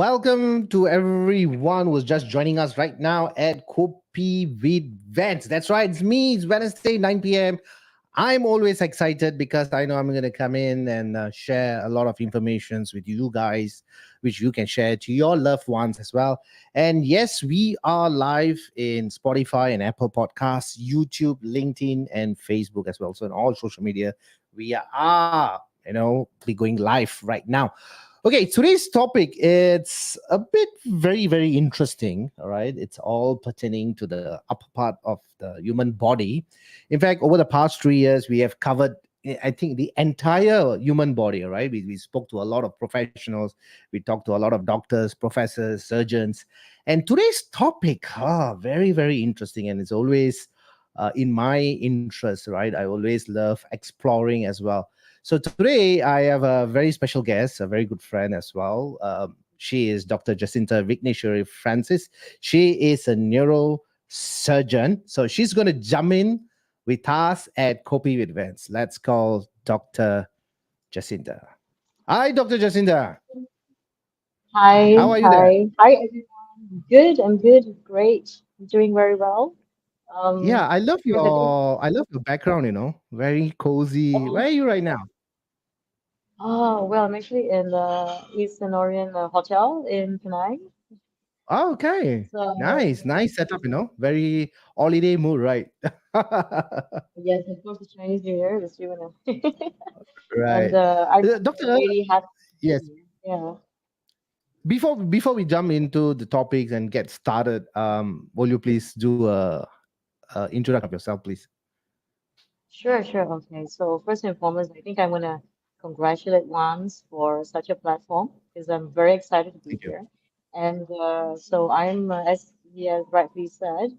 Welcome to everyone who's just joining us right now at Kopi with Vents. That's right, it's me. It's Wednesday, 9 p.m. I'm always excited because I know I'm going to come in and share a lot of informations with you guys, which you can share to your loved ones as well. And yes, we are live in Spotify and Apple Podcasts, YouTube, LinkedIn, and Facebook as well. So in all social media, we are, be going live right now. Okay, today's topic it's a bit very interesting. All right, it's all pertaining to the upper part of the human body. In fact, over the past 3 years, we have covered, I think, the entire human body. All right, we spoke to a lot of professionals, we talked to a lot of doctors, professors, surgeons, and today's topic, very interesting, and it's always in my interest. Right, I always love exploring as well. So today I have a very special guest, a very good friend as well. She is Dr. Jacintha Vikeneswary Francis. She is a neurosurgeon. So she's going to jump in with us at Kopi with Vents. Let's call Dr. Jacintha. Hi, Dr. Jacintha. Hi, How are you there? hi everyone. Good, I'm good, great. I'm doing very well. Yeah, Um, I love yes, I think. your background, very cozy. Where Oh, are you right now? well, I'm actually in the Eastern Orient Hotel in Penang. Oh, okay. So Nice setup, very holiday mood, right? yes, of course, the Chinese New Year this year, and Right. I'm Doctor, really happy to be yes. here. Yeah, Before we jump into the topics and get started, will you please do a introduction of yourself, please? sure. Okay, so first and foremost, I think I want to congratulate Wans for such a platform because I'm very excited to be Thank you. here. And so I'm, as he has rightly said,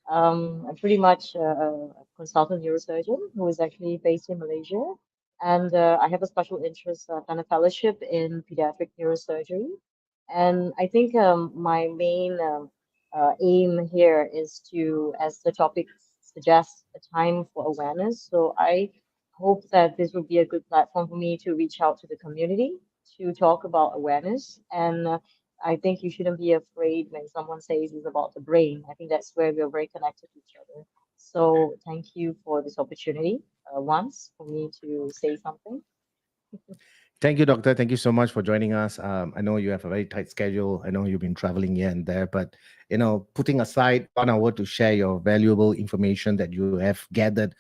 I'm pretty much a consultant neurosurgeon who is actually based in Malaysia. And I have a special interest, and a fellowship in pediatric neurosurgery. And I think my main aim here is to, as the topic suggests, a time for awareness. So I hope that this would be a good platform for me to reach out to the community to talk about awareness. And I think you shouldn't be afraid when someone says it's about the brain. I think that's where we're very connected to each other. So thank you for this opportunity once for me to say something. Thank you, Doctor. Thank you so much for joining us. I know you have a very tight schedule. I know you've been traveling here and there, but putting aside 1 hour to share your valuable information that you have gathered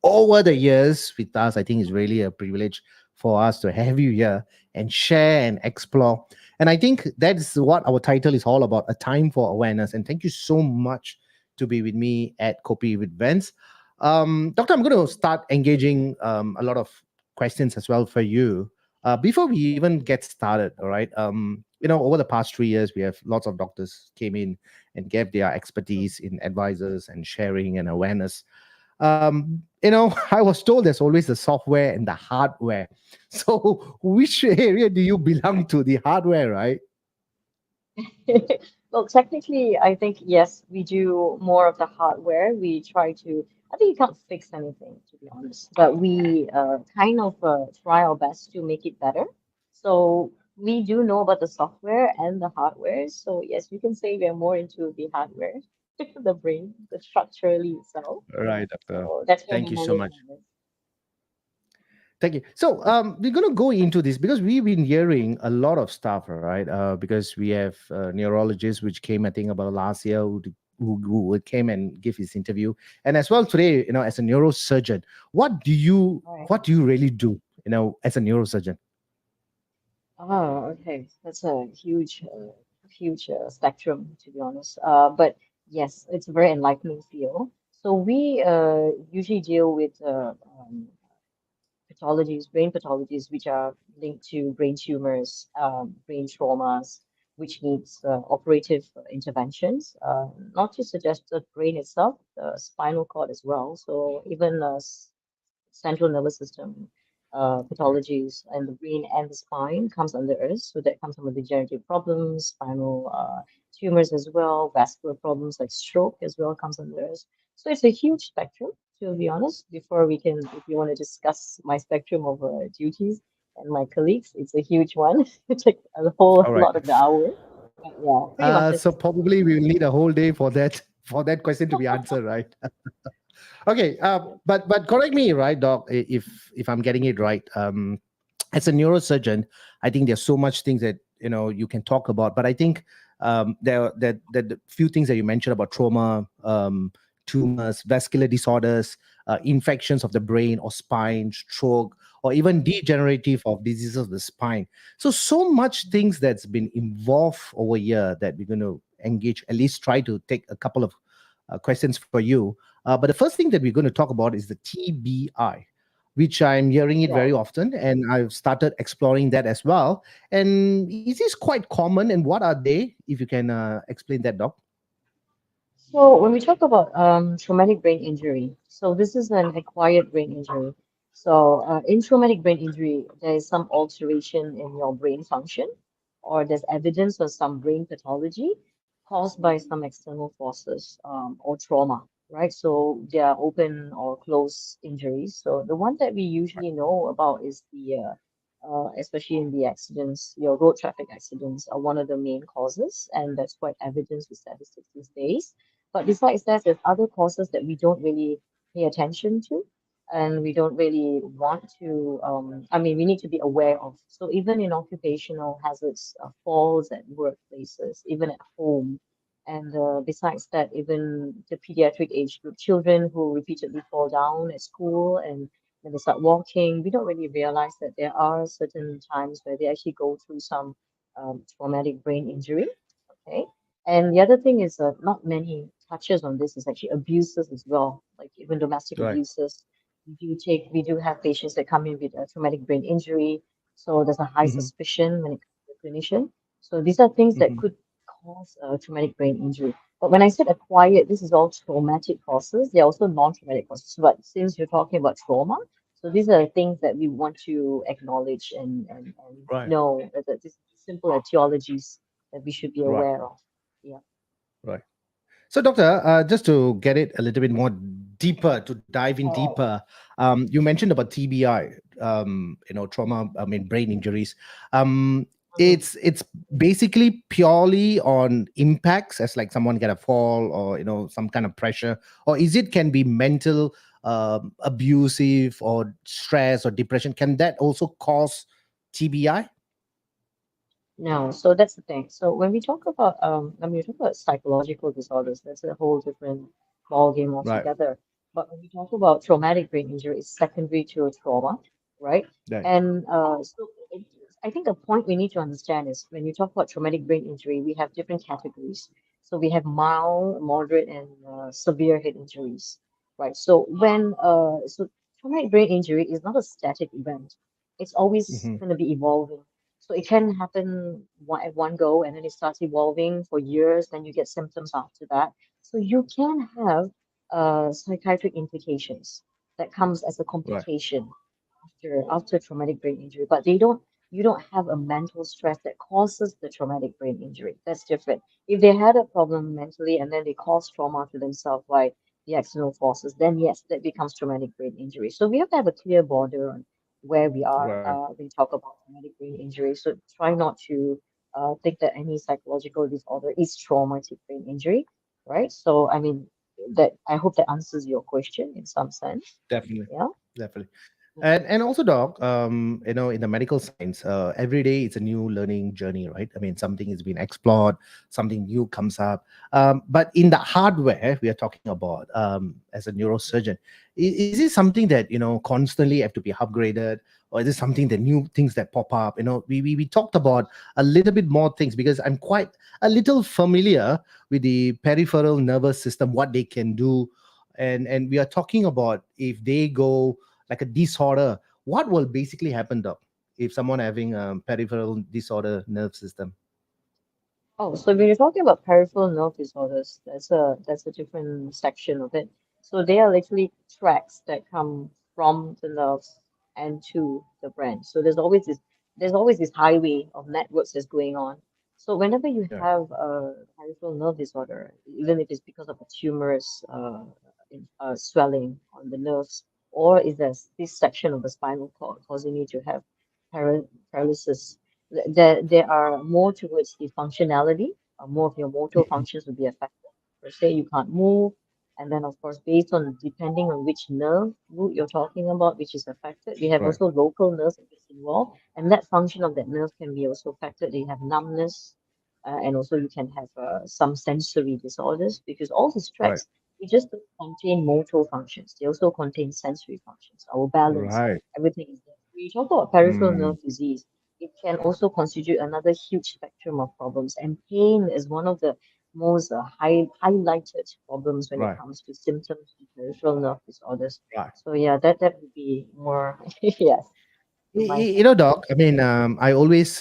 over the years with us, I think is really a privilege for us to have you here and share and explore. And I think that's what our title is all about: a time for awareness. And thank you so much to be with me at Copy with Vents. Doctor, I'm going to start engaging a lot of questions as well for you before we even get started. All right, over the past 3 years we have lots of doctors came in and gave their expertise in advisors and sharing and awareness. I was told there's always the software and the hardware. So which area do you belong to, the hardware, right? Well, technically, I think yes, we do more of the hardware. We try to, I think you can't fix anything, to be honest, but we kind of try our best to make it better. So we do know about the software and the hardware. So yes, you can say we are more into the hardware, the brain, the structurally itself. Right, doctor. So that's where my Thank you so much. management is. Thank you. So we're going to go into this because we've been hearing a lot of stuff, right? Because we have neurologists which came, I think, about last year who came and give his interview, and as well today, as a neurosurgeon, All right. what do you really do, as a neurosurgeon? Oh, okay. That's a huge spectrum, to be honest. But yes, it's a very enlightening field. So we usually deal with pathologies, brain pathologies, which are linked to brain tumors, brain traumas, which needs operative interventions, not just just the brain itself, the spinal cord as well. So even central nervous system pathologies and the brain and the spine comes under us. So that comes under degenerative problems, spinal tumors as well, vascular problems like stroke as well comes under us. So it's a huge spectrum, to be honest. Before we can, if you want to discuss my spectrum of duties and my colleagues, it's a huge one. It takes a whole All right. lot of the hour. Yeah, pretty much So it's probably we will need a whole day for that for that question to be answered, right? Okay, but correct me, right, doc, if I'm getting it right. As a neurosurgeon, I think there's so much things that you can talk about. But I think there the few things that you mentioned about trauma, tumors, vascular disorders, infections of the brain or spine, stroke, or even degenerative of diseases of the spine. So much things that's been involved over here that we're going to engage. At least try to take a couple of questions for you. But the first thing that we're going to talk about is the TBI, which I'm hearing it very right. often, and I've started exploring that as well. And is this quite common, and what are they? If you can explain that, Doc. So when we talk about traumatic brain injury, so this is an acquired brain injury. So in traumatic brain injury, there is some alteration in your brain function, or there's evidence of some brain pathology caused by some external forces or trauma, right? So they are open or closed injuries. So the one that we usually know about is especially in the accidents, your road traffic accidents are one of the main causes, and that's quite evidence with statistics these days. But besides that, there's other causes that we don't really pay attention to, and we don't really want to. I mean, we need to be aware of. So even in occupational hazards, falls at workplaces, even at home, and besides that, even the pediatric age group children who repeatedly fall down at school and when they start walking, we don't really realize that there are certain times where they actually go through some traumatic brain injury. Okay. And the other thing is not many touches on this is actually abuses as well, like even domestic Right. abuses. We do have patients that come in with a traumatic brain injury, so there's a high Hmm. suspicion when it comes to the clinician. So these are things that Hmm. could cause a traumatic brain injury. But when I said acquired, this is all traumatic causes. They're also non-traumatic causes. But since you're talking about trauma, so these are things that we want to acknowledge and Right. know that these simple etiologies that we should be Right. aware of. Yeah. Right. So, doctor, just to get it a little bit more deeper, to dive in All right. deeper, you mentioned about TBI, trauma, I mean, brain injuries. Um, Mhm. it's basically purely on impacts, as like someone get a fall or some kind of pressure, or is it can be mental, abusive, or stress or depression? Can that also cause TBI? No, so that's the thing. So when we talk about psychological disorders, that's a whole different ball game Right. altogether. But when we talk about traumatic brain injury, it's secondary to a trauma, right? Right. And I think a point we need to understand is when you talk about traumatic brain injury, we have different categories. So we have mild, moderate, and severe head injuries, right? So traumatic brain injury is not a static event. It's always Hmm. going to be evolving, so it can happen at one go, and then it starts evolving for years. Then you get symptoms after that. So you can have psychiatric implications that comes as a Right. complication after traumatic brain injury, but you don't have a mental stress that causes the traumatic brain injury. That's different. If they had a problem mentally and then they cause trauma to themselves by the external forces, then yes, that becomes traumatic brain injury. So we have to have a clear border on where we are Right. when we talk about traumatic brain injury. So try not to think that any psychological disorder is traumatic brain injury, right? So I mean that I hope that answers your question in some sense. Definitely. Yeah. Definitely. And also, doc, in the medical science, every day it's a new learning journey, right? I mean, something is being explored, something new comes up. But in the hardware we are talking about, as a neurosurgeon, is it something that constantly have to be upgraded, or is it something that new things that pop up? We talked about a little bit more things because I'm quite a little familiar with the peripheral nervous system, what they can do, and we are talking about if they go like a disorder, what will basically happen, doc, if someone having a peripheral disorder nerve system? Oh, so when you're talking about peripheral nerve disorders, that's a different section of it. So they are literally tracks that come from the nerves and to the brain. So there's always this highway of networks that's going on. So whenever you Yeah. have a peripheral nerve disorder, even if it's because of a tumorous swelling on the nerves, or is there this section of the spinal cord causing you to have paralysis? There are more towards the functionality. More of your motor Mhm. functions will be affected. Per se, you can't move. And then, of course, based on depending on which nerve root you're talking about, which is affected, we have Right. also local nerves that gets involved, and that function of that nerve can be also affected. You have numbness, and also you can have some sensory disorders because all these Right. tracks they just don't contain motor functions. They also contain sensory functions. Our balance, Right. everything is there. When you talk about peripheral Mm, nerve disease, it can also constitute another huge spectrum of problems. And pain is one of the most highlighted problems when it right. comes to symptoms of peripheral nerve disorders. Right. So yeah, that would be more yes from my You side. know, doc, I mean, I always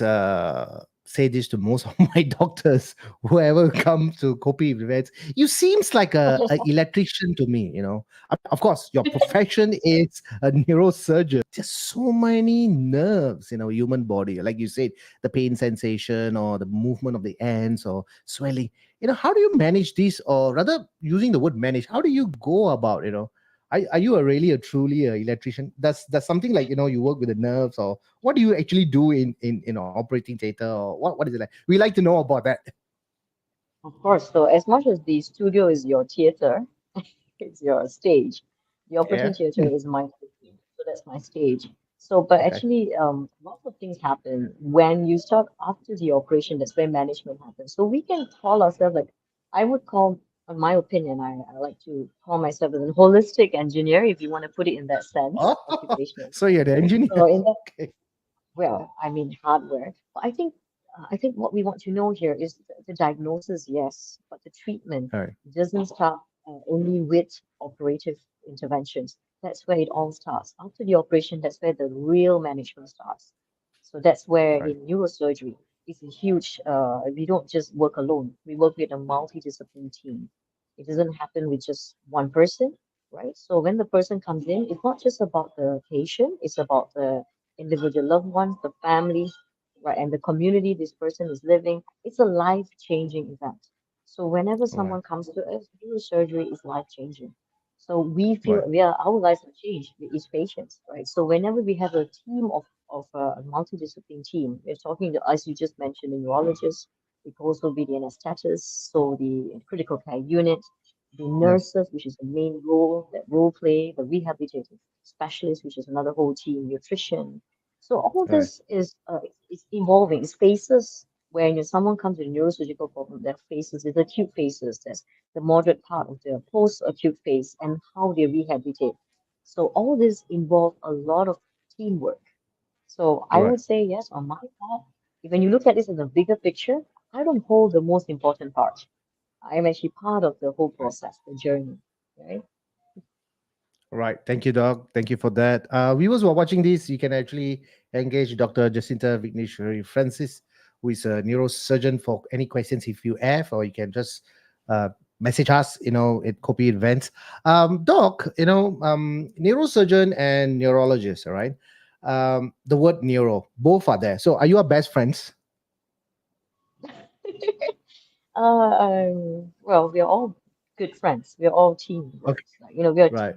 say this to most of my doctors, whoever comes to Kopi events. You seems like a electrician to me, you know. Of course, your profession is a neurosurgeon. Just so many nerves in our human body. Like you said, the pain sensation or the movement of the ends or swelling. You know, how do you manage this? Or rather, using the word manage, how do you go about, you know? Are you a really a truly a electrician? Does something like, you know, you work with the nerves, or what do you actually do in operating theater, or what is it like? We like to know about that. Of course. So as much as the studio is your theater, it's your stage. The Yeah. operating theater is my cooking, so that's my stage. So, but Okay. actually, lots of things happen when you start after the operation. That's where management happens. So we can call ourselves like I would call, in my opinion, I like to call myself as a holistic engineer, if you want to put it in that sense, Oh, occupationally. so you're the engineer. So in that Okay. well, I mean hardware. But I think what we want to know here is the diagnosis, yes, but the treatment All right. doesn't start only with operative interventions. That's where it all starts. After the operation, that's where the real management starts. So that's where Right. in neurosurgery, it's a huge, we don't just work alone. We work with a multidisciplinary team. It doesn't happen with just one person, right? So when the person comes in, it's not just about the patient, it's about the individual loved ones, the family, right, and the community this person is living. It's a life-changing event. So whenever Right. someone comes to us, neurosurgery is life-changing. So we feel Right. our lives are changed with each patient, right? So whenever we have a team of a multidiscipline team, we're talking to, as you just mentioned, the neurologist, it could also be the anesthetist, so the critical care unit, the Yeah. nurses, which is the main role, that role play, the rehabilitative specialist, which is another whole team, nutrition. So all Right. this is evolving. It's phases when someone comes with a neurosurgical problem, there are phases, there's acute phases, there's the moderate part of the post-acute phase and how they rehabilitate. So all this involve a lot of teamwork. So I Right. would say yes, on my part, when you look at this in the bigger picture, I don't hold the most important part. I am actually part of the whole Right. process, the journey, right? Right. Thank you, Doc. Thank you for that. Viewers who are watching this, you can actually engage Dr. Jacintha Vikeneswary Francis, who is a neurosurgeon, for any questions if you have, or you can just uh, message us, you know, at Kopi Events. Doc, you know, neurosurgeon and neurologist, all right? The word neuro, both are there. So are you our best friends? Well, we are all good friends. We are all Okay. teamworks. Like, we are Right.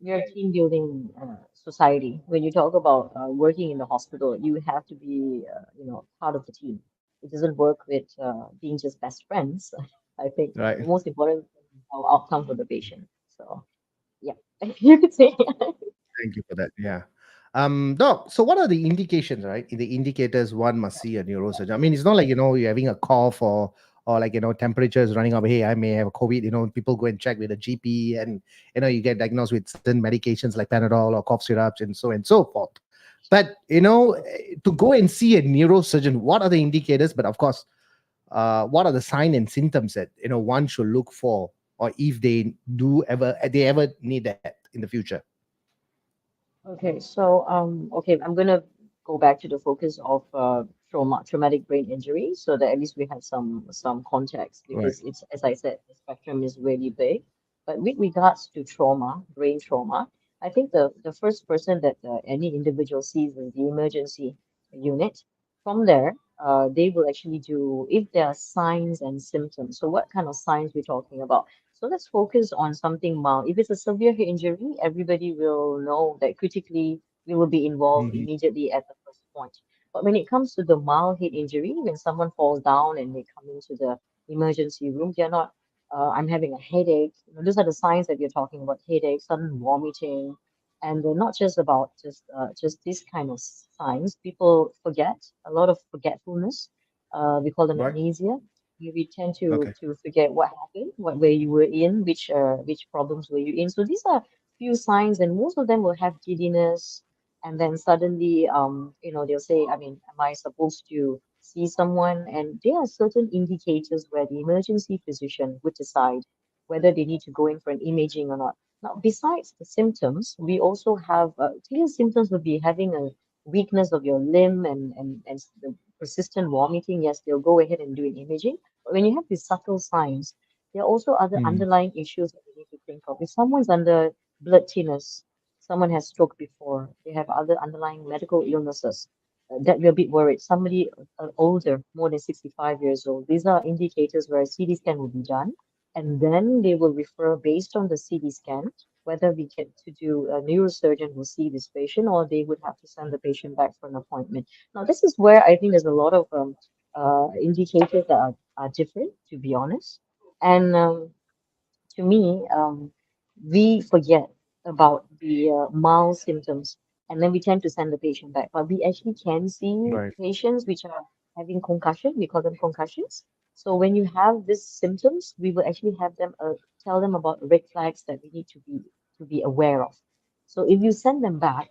we are a team building society. When you talk about working in the hospital, you have to be, part of the team. It doesn't work with being just best friends. I think the Right. most important thing is our outcome for the patient. So, yeah, you could say. Thank you for that. Yeah. Doc, so what are the indications, right? The indicators one must see a neurosurgeon. I mean, it's not like, you know, you're having a cough, or like, you know, temperature is running up. Hey, I may have a COVID. You know, people go and check with a GP, and, you know, you get diagnosed with certain medications like Panadol or cough syrups and so forth. But, you know, to go and see a neurosurgeon, what are the indicators? But of course, what are the signs and symptoms that, you know, one should look for, or if they ever need that in the future? Okay, so okay, I'm gonna go back to the focus of traumatic brain injury, so that at least we have some context Right. because it's as I said, the spectrum is really big. But with regards to trauma, brain trauma, I think the first person that any individual sees is the emergency unit. From there, they will actually do if there are signs and symptoms. So what kind of signs we're talking about? So let's focus on something mild. If it's a severe head injury, everybody will know that critically we will be involved Mhm. immediately at the first point. But when it comes to the mild head injury, when someone falls down and they come into the emergency room, they're not, I'm having a headache. You know, those are the signs that we're talking about, headache, sudden vomiting. And they're not just about just this kind of signs. People forget, a lot of forgetfulness. We call them Right. amnesia. We tend Okay. to forget what happened, what where you were in, which problems were you in. So these are few signs, and most of them will have giddiness, and then suddenly they'll say, I mean, am I supposed to see someone? And there are certain indicators where the emergency physician would decide whether they need to go in for an imaging or not. Now, besides the symptoms, we also have clear symptoms would be having a weakness of your limb and the persistent vomiting. Yes, they'll go ahead and do an imaging. But when you have these subtle signs, there are also other Mm. underlying issues that we need to think of. If someone's under blood thinners, someone has stroke before, they have other underlying medical illnesses, that we're a bit worried. Somebody older, more than 65 years old, these are indicators where a CT scan will be done, and then they will refer based on the CT scan whether we get to do a neurosurgeon will see this patient or they would have to send the patient back for an appointment. Now, this is where I think there's a lot of indicators that are different, to be honest. And to me, we forget about the mild symptoms and then we tend to send the patient back. But we actually can see Right. patients which are having concussion, we call them concussions. So when you have these symptoms, we will actually have them tell them about red flags that we need to be aware of. So if you send them back,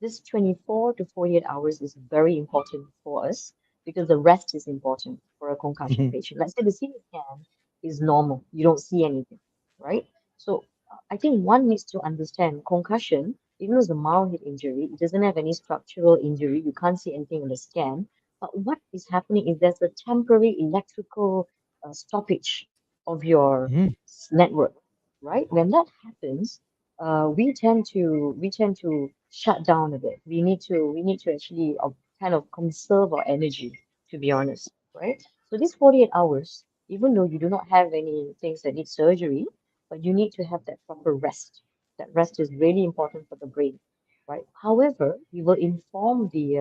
this 24 to 48 hours is very important for us because the rest is important for a concussion Mhm. patient. Let's say the CT scan is normal, you don't see anything, right? So I think one needs to understand concussion, even though it's a mild head injury, it doesn't have any structural injury. You can't see anything in the scan. But what is happening is there's a temporary electrical stoppage of your Mhm. network, right? When that happens, we tend to shut down a bit. We need to actually kind of conserve our energy, to be honest, right? So these 48 hours, even though you do not have any things that need surgery, but you need to have that proper rest. That rest is really important for the brain, right? However, we will inform the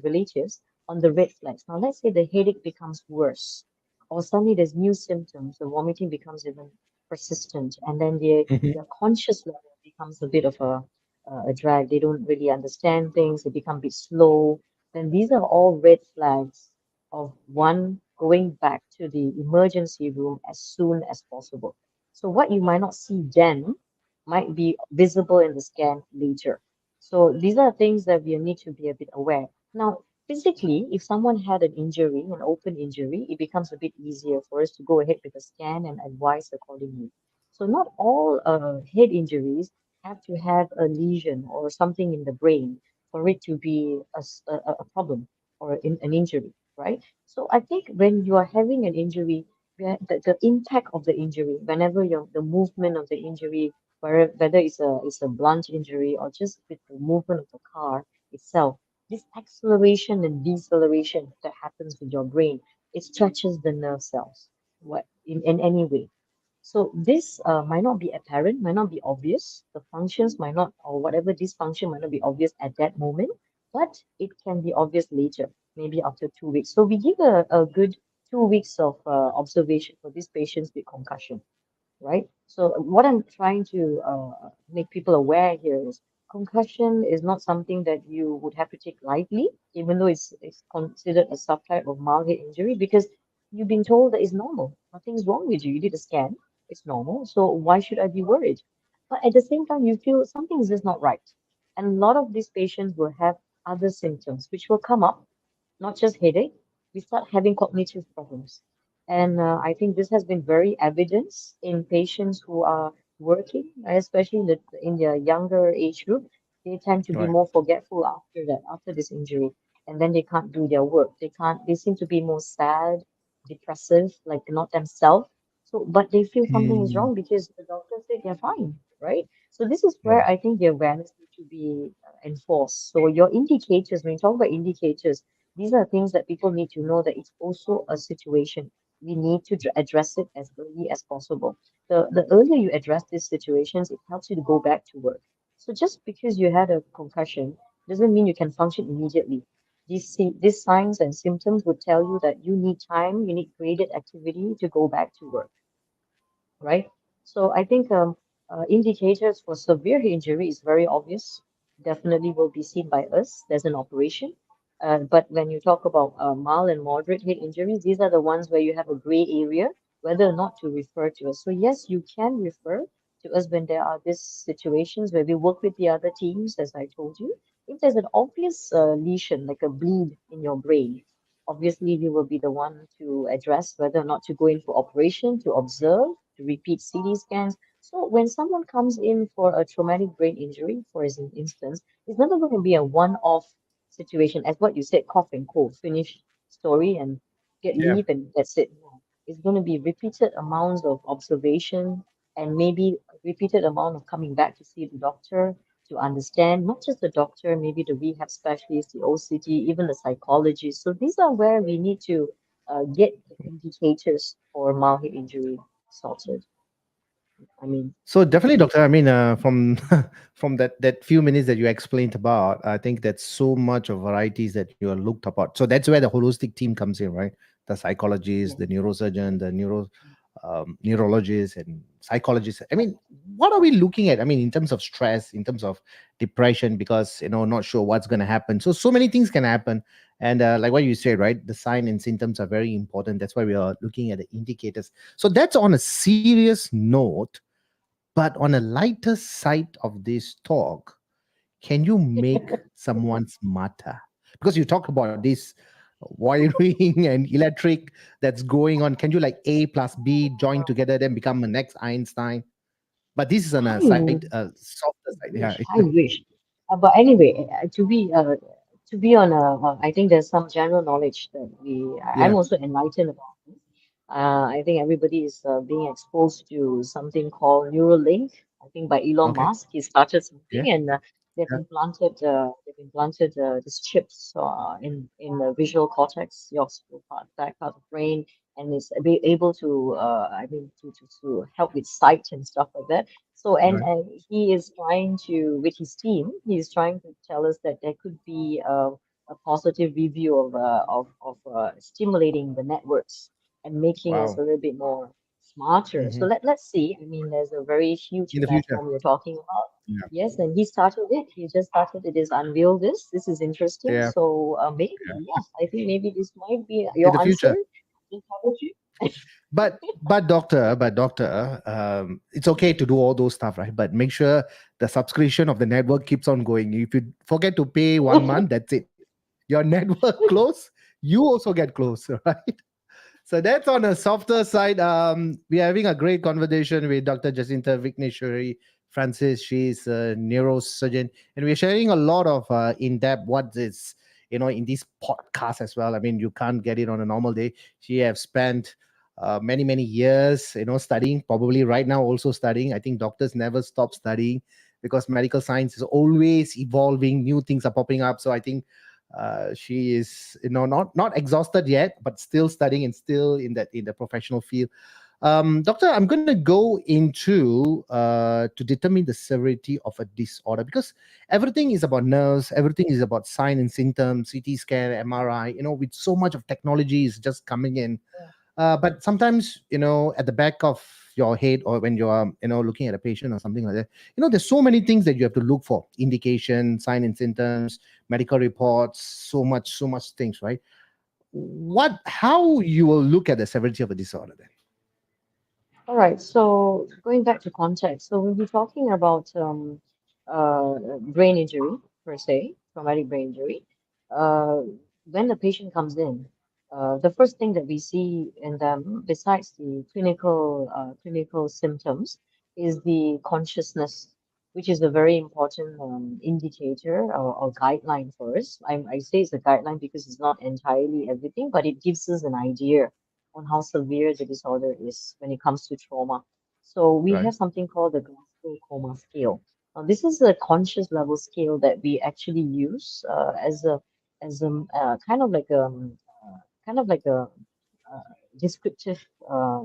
relatives on the red flags. Now, let's say the headache becomes worse, or suddenly there's new symptoms, the vomiting becomes even persistent, and then Mhm. their conscious level becomes a bit of a drag. They don't really understand things, they become a bit slow. Then these are all red flags of one going back to the emergency room as soon as possible. So what you might not see then might be visible in the scan later. So these are things that we need to be a bit aware. Now, physically, if someone had an injury, an open injury, it becomes a bit easier for us to go ahead with a scan and advise accordingly. So not all head injuries have to have a lesion or something in the brain for it to be a problem or an injury, right? So I think when you are having an injury, the impact of the injury, whenever the movement of the injury, whether it's a blunt injury or just with the movement of the car itself, this acceleration and deceleration that happens with your brain, it stretches the nerve cells, what in any way. So this might not be apparent, might not be obvious. The functions might not, or whatever dysfunction might not be obvious at that moment, but it can be obvious later, maybe after 2 weeks. So we give a good 2 weeks of observation for these patients with concussion, right? So what I'm trying to make people aware here is concussion is not something that you would have to take lightly, even though it's considered a subtype of mild head injury, because you've been told that it's normal. Nothing's wrong with you. You did a scan, it's normal. So why should I be worried? But at the same time, you feel something is just not right. And a lot of these patients will have other symptoms which will come up, not just headache, we start having cognitive problems. And I think this has been very evident in patients who are working, especially in the younger age group. They tend to be Right. more forgetful after that, after this injury, and then they can't do their work. They seem to be more sad, depressive, like not themselves. So, but they feel something is Mm. wrong because the doctor said they're fine, right? So this is where Right. I think the awareness needs to be enforced. So your indicators, when you talk about indicators, these are things that people need to know that it's also a situation. We need to address it as early as possible. The earlier you address these situations, it helps you to go back to work. So just because you had a concussion doesn't mean you can function immediately. these signs and symptoms would tell you that you need time, you need graded activity to go back to work, right? So I think indicators for severe head injury is very obvious. Definitely will be seen by us. There's an operation. But when you talk about mild and moderate head injuries, these are the ones where you have a gray area, whether or not to refer to us. So yes, you can refer to us when there are these situations where we work with the other teams, as I told you. If there's an obvious lesion, like a bleed in your brain, obviously we will be the one to address whether or not to go in for operation, to observe, to repeat CT scans. So when someone comes in for a traumatic brain injury, for instance, it's never going to be a one-off situation, as what you said, cough and cold, finish story and get Yeah. leave and that's it. No. It's going to be repeated amounts of observation and maybe repeated amount of coming back to see the doctor to understand, not just the doctor, maybe the rehab specialist, the OCT, even the psychologist. So these are where we need to get the indicators for mild head injury sorted. I mean, So definitely, doctor. I mean, from from that few minutes that you explained about, I think that's so much of varieties that you are looked about. So that's where the holistic team comes in, right? The psychologist, the yes, neurosurgeon, the neurologist, and psychologist. I mean, what are we looking at? I mean, in terms of stress, in terms of depression, because not sure what's going to happen. So many things can happen, and like what you said, right? The sign and symptoms are very important. That's why we are looking at the indicators. So that's on a serious note. But on a lighter side of this talk, can you make someone smarter? Because you talk about this wiring and electric that's going on. Can you like A plus B join together, then become a next Einstein? But this is on a I side, softer side. Yeah. wish, I wish. But anyway, to be on a, I think there's some general knowledge that I'm Yeah. also enlightened about this. I think everybody is being exposed to something called Neuralink. I think by Elon Okay. Musk, he started Yeah. something, and Yeah. they've implanted these chips in the visual cortex, your back part of the brain, and is able to to help with sight and stuff like that. So Right. and he is trying to with his team, he's trying to tell us that there could be a positive review of stimulating the networks and making us a Wow. little bit more smarter. So Hmm. let's see. I mean, there's a very huge In the future. platform you're talking about. Yeah. Yes, and he started it. He just started it. Is unveiled this. This is interesting. Yeah. So maybe Yeah. yes, I think maybe this might be In your the answer. future. Psychology. But doctor, it's okay to do all those stuff, right? But make sure the subscription of the network keeps on going. If you forget to pay 1 month, that's it. Your network close, you also get close, right? So that's on a softer side. We're having a great conversation with Dr. Jacintha Vikeneswary Francis. She's a neurosurgeon, and we're sharing a lot of in-depth what is in this podcast as well. I mean, you can't get it on a normal day. She have spent many years, studying. Probably right now also studying. I think doctors never stop studying because medical science is always evolving. New things are popping up. So I think she is not exhausted yet, but still studying and still in the professional field. Doctor, I'm going to go into to determine the severity of a disorder, because everything is about nerves, everything is about sign and symptoms, CT scan, MRI. With so much of technology is just coming in, but sometimes, at the back of your head, or when you are, looking at a patient or something like that, there's so many things that you have to look for: indication, sign and symptoms, medical reports, so much things, right? How you will look at the severity of a disorder then? All right, so going back to context, so we'll be talking about brain injury per se, traumatic brain injury. Uh, when the patient comes in, the first thing that we see in them, besides the clinical symptoms, is the consciousness, which is a very important indicator or guideline for us. I say it's a guideline because it's not entirely everything, but it gives us an idea on how severe the disorder is when it comes to trauma. So we Right. have something called the Glasgow Coma Scale. Now, this is a conscious level scale that we actually use as a kind of like a uh, descriptive uh,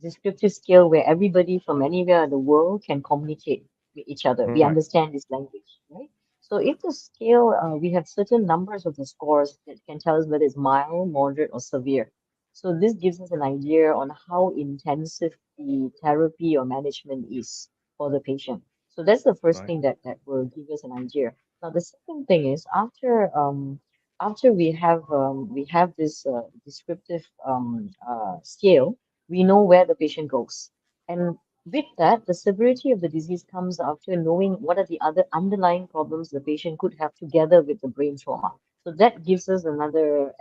descriptive scale where everybody from anywhere in the world can communicate with each other. We Right. understand this language, right? So if the scale, we have certain numbers of the scores that can tell us whether it's mild, moderate, or severe. So this gives us an idea on how intensive the therapy or management is for the patient. So that's the first Right. thing that will give us an idea. Now the second thing is after we have this descriptive scale, we know where the patient goes. And with that, the severity of the disease comes after knowing what are the other underlying problems the patient could have together with the brain trauma. So that gives us another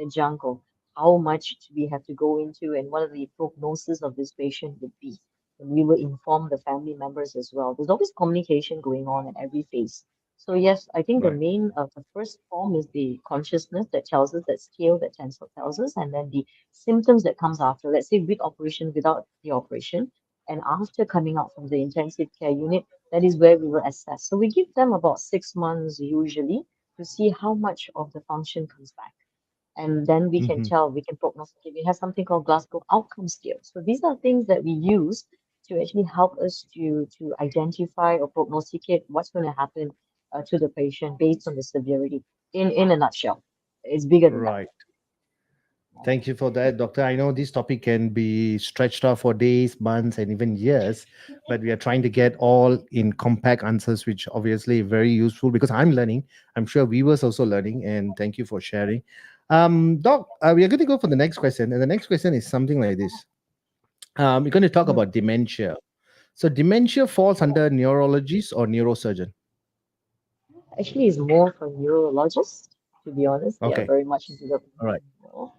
adjunct of how much we have to go into and what are the prognosis of this patient would be. And we will inform the family members as well. There's always communication going on at every phase. So yes, I think the Right. main the first form is the consciousness that tells us that scale that tells us, and then the symptoms that comes after. Let's say with operation, without the operation, and after coming out from the intensive care unit, that is where we will assess. So we give them about 6 months usually to see how much of the function comes back. And then we can Hmm. tell, we can prognosticate. We have something called Glasgow Outcome Scale. So these are things that we use to actually help us to identify or prognosticate what's going to happen to the patient based on the severity. In a nutshell, it's bigger than that. Right. Thank you for that, Doctor. I know this topic can be stretched out for days, months, and even years, but we are trying to get all in compact answers, which obviously very useful because I'm learning. I'm sure viewers also learning, and thank you for sharing. Doc, we are going to go for the next question, and the next question is something like this. We're going to talk Mhm. about dementia. So, dementia falls under neurologist or neurosurgeon. Actually, it's more for neurologists, to be honest. They are Okay, very much into the all right. world.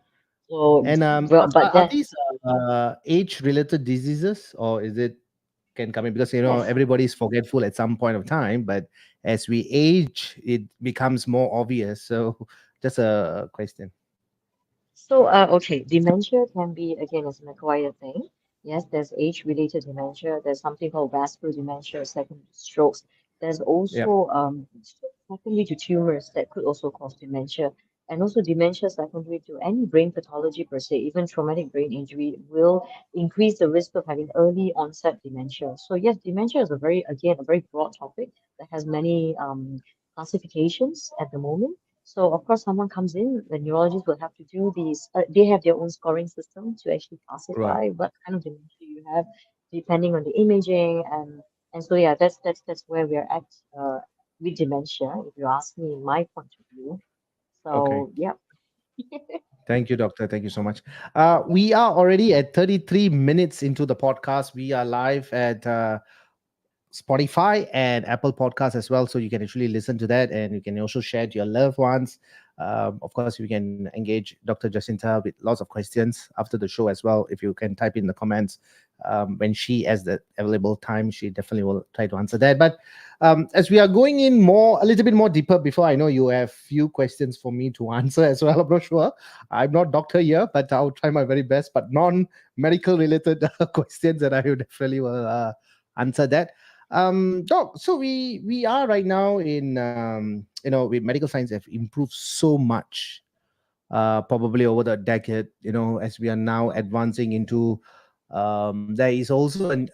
So, And well, but are then, these age-related diseases, or is it can come in because yes. everybody's forgetful at some point of time, but as we age it becomes more obvious, so just a question. So, okay, dementia can be, again, it's an acquired thing. Yes, there's age-related dementia. There's something called vascular dementia, secondary to strokes. There's Yeah. also secondary to tumors that could also cause dementia. And also dementia secondary to any brain pathology per se, even traumatic brain injury, will increase the risk of having early onset dementia. So yes, dementia is a very broad topic that has many classifications at the moment. So of course, someone comes in, the neurologist will have to do these. They have their own scoring system to actually Right. classify what kind of dementia you have, depending on the imaging, and so yeah, that's where we're at with dementia. If you ask me, in my point of view. Okay. So yeah. Thank you, doctor. Thank you so much. We are already at 33 minutes into the podcast. We are live at Spotify and Apple Podcasts as well. So you can actually listen to that, and you can also share it to your loved ones. Of course, you can engage Dr. Jacintha with lots of questions after the show as well. If you can type in the comments when she has the available time, she definitely will try to answer that. But as we are going in more, a little bit more deeper, before I know you have few questions for me to answer as well. I'm not sure. I'm not doctor here, but I'll try my very best. But non-medical related questions, and I will definitely will answer that. Doc, so we are right now in with medical science have improved so much, probably over the decade, as we are now advancing into there is also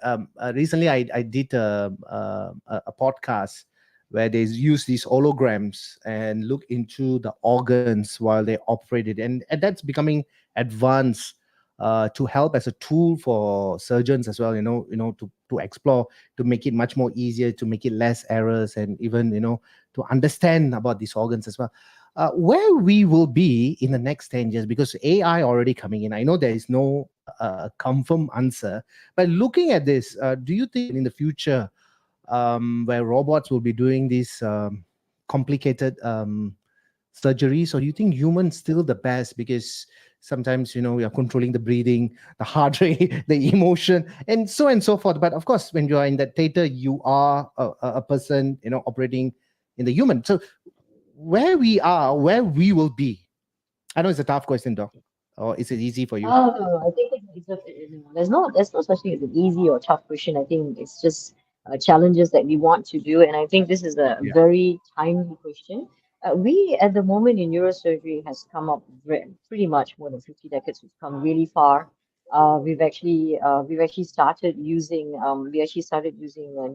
recently I did a podcast where they use these holograms and look into the organs while they operate it, and that's becoming advanced to help as a tool for surgeons as well, to explore, to make it much more easier, to make it less errors, and even to understand about these organs as well. Where we will be in the next 10 years, because AI already coming in. I know there is no confirmed answer, but looking at this, do you think in the future, where robots will be doing these complicated surgeries, or do you think humans still the best? Because sometimes we are controlling the breathing, the heart rate, the emotion, and so forth. But of course, when you are in that theater, you are a person operating in the human. So where we are, where we will be. I know it's a tough question, Doc. Or is it easy for you? I think there's no such thing as an easy or tough question. I think it's just challenges that we want to do, and I think this is a Yeah. very timely question. We at the moment in neurosurgery has come up pretty much more than 50 decades. We've come really far. we've actually started using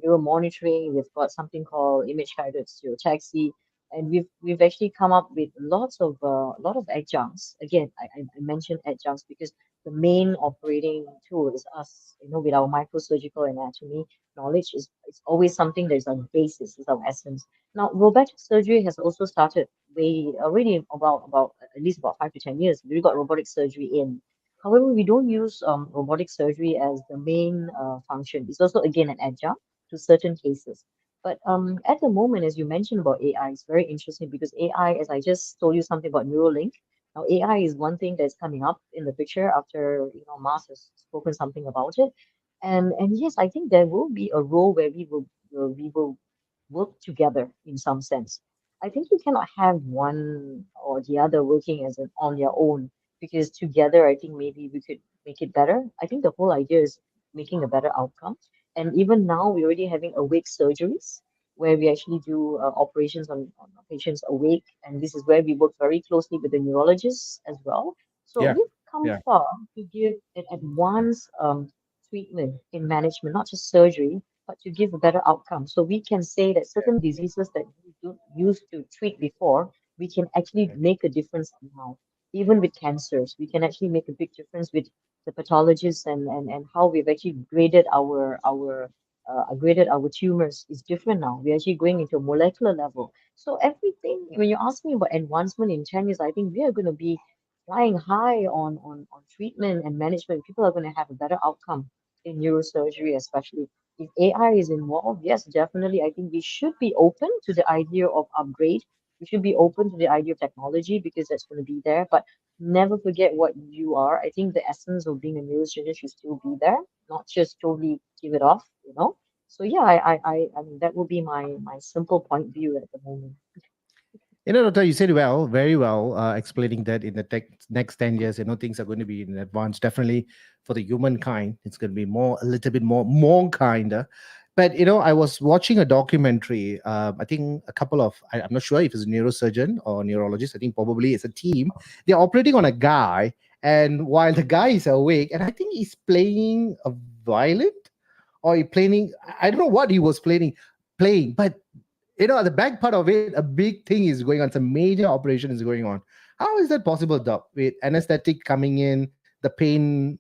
neuro monitoring. We've got something called image guided stereotaxy, and we've actually come up with lot of adjuncts. Again, I mentioned adjuncts because the main operating tool is us. With our microsurgical anatomy knowledge, is it's always something that is our basis, is our essence. Now, robotic surgery has also started way already about at least about 5 to 10 years. We got robotic surgery in. However, we don't use robotic surgery as the main function. It's also, again, an adjunct to certain cases. But at the moment, as you mentioned about AI, it's very interesting because AI, as I just told you something about Neuralink, now AI is one thing that's coming up in the picture after Mars has spoken something about it. And yes, I think there will be a role where we will work together in some sense. I think you cannot have one or the other working as an on their own, because together I think maybe we could make it better. I think the whole idea is making a better outcome. And even now we're already having awake surgeries where we actually do operations on patients awake, and this is where we work very closely with the neurologists as well. So Yeah. we've come Yeah. far to give an advanced treatment in management, not just surgery, but to give a better outcome. So we can say that certain diseases that we don't used to treat before, we can actually make a difference now. Even with cancers, we can actually make a big difference with the pathologists, and how we've actually graded our tumors is different now. We're actually going into a molecular level. So everything, when you ask me about advancement in 10 years, I think we are going to be flying high on treatment and management. People are going to have a better outcome in neurosurgery, especially if AI is involved. Yes, definitely. I think we should be open to the idea of upgrade. We should be open to the idea of technology because that's going to be there. But never forget what you are. I think the essence of being a neurosurgeon should still be there, not just totally give it off. So yeah, I mean that would be my simple point view at the moment. Doctor, you said well, very well, explaining that in the next 10 years, things are going to be in advance. Definitely for the humankind, it's going to be more, a little bit more kinder. But, I was watching a documentary, I think a couple of, I'm not sure if it's a neurosurgeon or neurologist, I think probably it's a team. They're operating on a guy, and while the guy is awake, and I think he's playing a violin or he playing, I don't know what he was playing, but at the back part of it, a big thing is going on. Some major operation is going on. How is that possible, doc? With anesthetic coming in, the pain,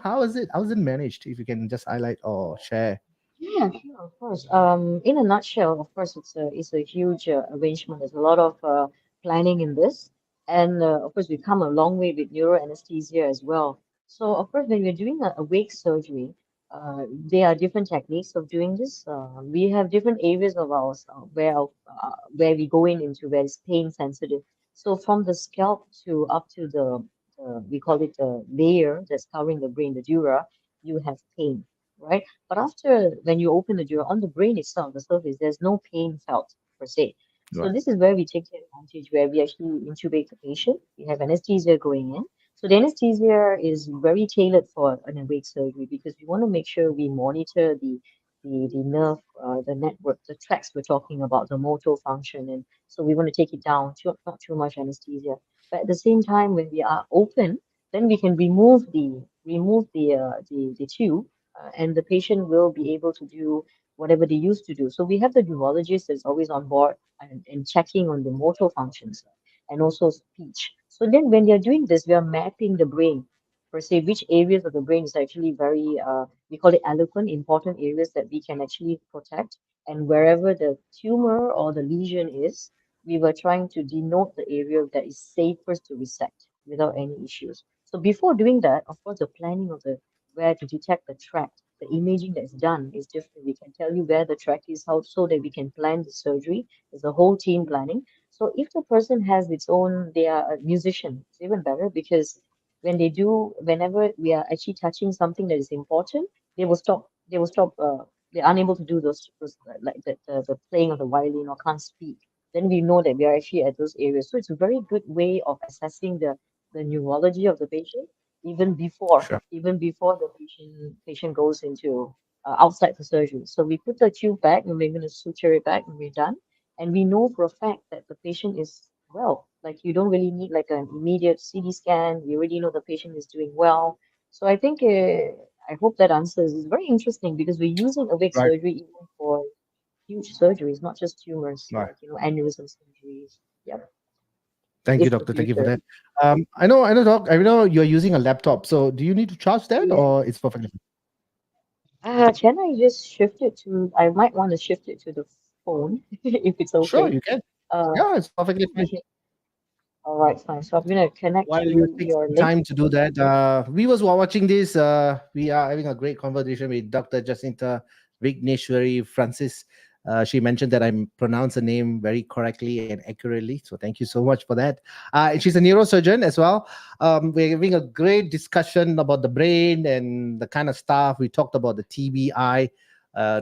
how is it managed? If you can just highlight or share. Yeah, sure, of course. In a nutshell, of course, it's a huge arrangement. There's a lot of planning in this, and of course, we've come a long way with neuro anesthesia as well. So, of course, when we're doing a awake surgery, there are different techniques of doing this. We have different areas of ours where we go into where it's pain sensitive. So, from the scalp to up to the we call it the layer that's covering the brain, the dura, you have pain, right? But after, when you open the dura on the brain itself, the surface, there's no pain felt per se. So Right. this is where we take the advantage, where we actually intubate the patient. We have anesthesia going in. So the anesthesia is very tailored for an awake surgery because we want to make sure we monitor the nerve, the network, the tracks we're talking about, the motor function, and so we want to take it down, not too much anesthesia. But at the same time, when we are open, then we can remove the tube, and the patient will be able to do whatever they used to do. So we have the neurologist that's always on board and checking on the motor functions and also speech. So then when you're doing this, we are mapping the brain per se, which areas of the brain is actually very, we call it eloquent, important areas that we can actually protect. And wherever the tumor or the lesion is, we were trying to denote the area that is safest to resect without any issues. So before doing that, of course, the planning of the where to detect the track. The imaging that's done is different. We can tell you where the track is, how so that we can plan the surgery. There's a whole team planning. So if the person has its own, they are a musician, it's even better because whenever we are actually touching something that is important, they will stop. They will stop. They're unable to do those like the playing of the violin or can't speak. Then we know that we are actually at those areas. So it's a very good way of assessing the neurology of the patient even before Sure. even before the patient goes into outside for surgery. So we put the tube back and we're going to suture it back when we're done. And we know for a fact that the patient is well. Like you don't really need like an immediate CT scan. We already know the patient is doing well. So I think I hope that answers. It's very interesting because we're using awake Right. surgery even for huge surgeries, not just tumors Right. like aneurysm surgeries. Yep, Thank you, it's the doctor. Thank you for future. that. I know, doc. I know you're using a laptop. So, do you need to charge that, Yeah. or it's perfectly fine? Can I just shift it to? I might want to shift it to the phone if it's Sure, okay. you can. Uh, Yeah, it's perfectly fine. okay. All right, fine. So I'm gonna connect While you to take your some link. time to do that, viewers who are watching this, we are having a great conversation with Dr. Jacintha Vikeneswary Francis. She mentioned that I pronounced the name very correctly and accurately. So thank you so much for that. She's a neurosurgeon as well. We're having a great discussion about the brain and the kind of stuff. We talked about the TBI,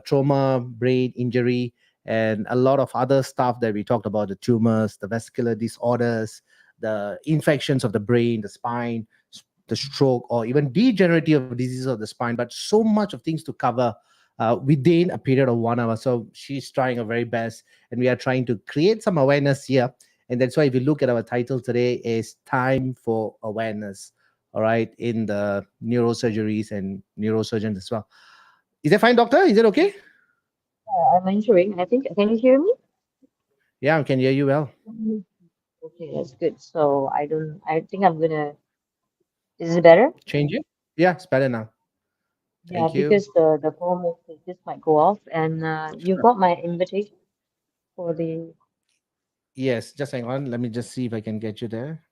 trauma, brain injury, and a lot of other stuff that we talked about, the tumors, the vascular disorders, the infections of the brain, the spine, the stroke, or even degenerative diseases of the spine, but so much of things to cover within a period of 1 hour. So she's trying her very best, and we are trying to create some awareness here. And that's why if you look at our title today is Time for Awareness, all right, in the neurosurgeries and neurosurgeons as well. Is that fine, doctor? Is it okay? I'm entering. I think. Can you hear me? Yeah, I can hear you well. Mhm. Okay, that's good. So I don't. I think I'm gonna. Is it better? Change it? Yeah, it's better now. Yeah, Thank you. because the phone this might go off, and you've got my invitation for the. Yes, just hang on. Let me just see if I can get you there.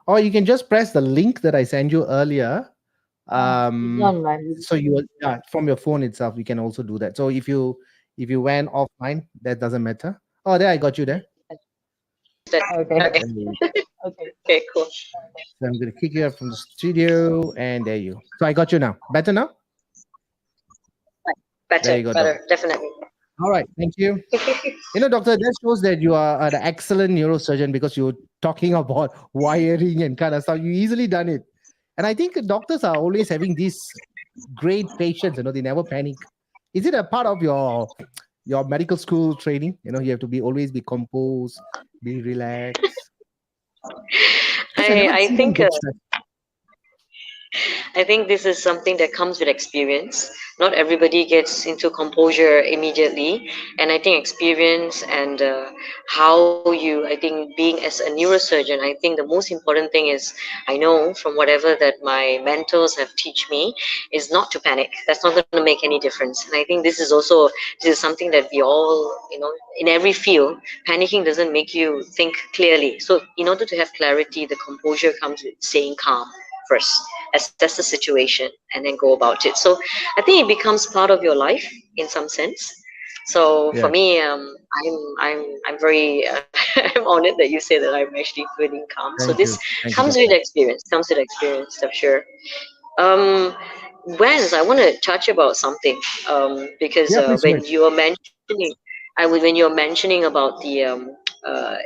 Or you can just press the link that I sent you earlier. It's Um, on my. so yeah, from your phone itself, you can also do that. So if you went offline, that doesn't matter. Oh, there I got you there. Okay. There you go. Okay. So I'm gonna kick you out from the studio, and there you. So I got you now. Better now. There you go, doc. All right, thank you. Doctor, that shows that you are an excellent neurosurgeon because you're talking about wiring and kind of stuff. You easily done it. And I think doctors are always having these great patience, they never panic. Is it a part of your medical school training? You have to be always be composed, be relaxed. Because I never see them get stressed. I think this is something that comes with experience. Not everybody gets into composure immediately, and I think experience and how you, I think, being as a neurosurgeon, I think the most important thing is, I know from whatever that my mentors have teach me, is not to panic. That's not going to make any difference. And I think this is something that we all, in every field, panicking doesn't make you think clearly. So in order to have clarity, the composure comes with staying calm first, assess the situation, and then go about it. So I think it becomes part of your life in some sense. So for Yeah, me, I'm very I'm honored that you say that I'm actually feeling calm. So thank this you. Thank you, comes with doctor. experience. Comes with experience, I'm sure. Um, Wens, I want to touch about something because Yeah, please go when ahead. you were mentioning, when you were mentioning about the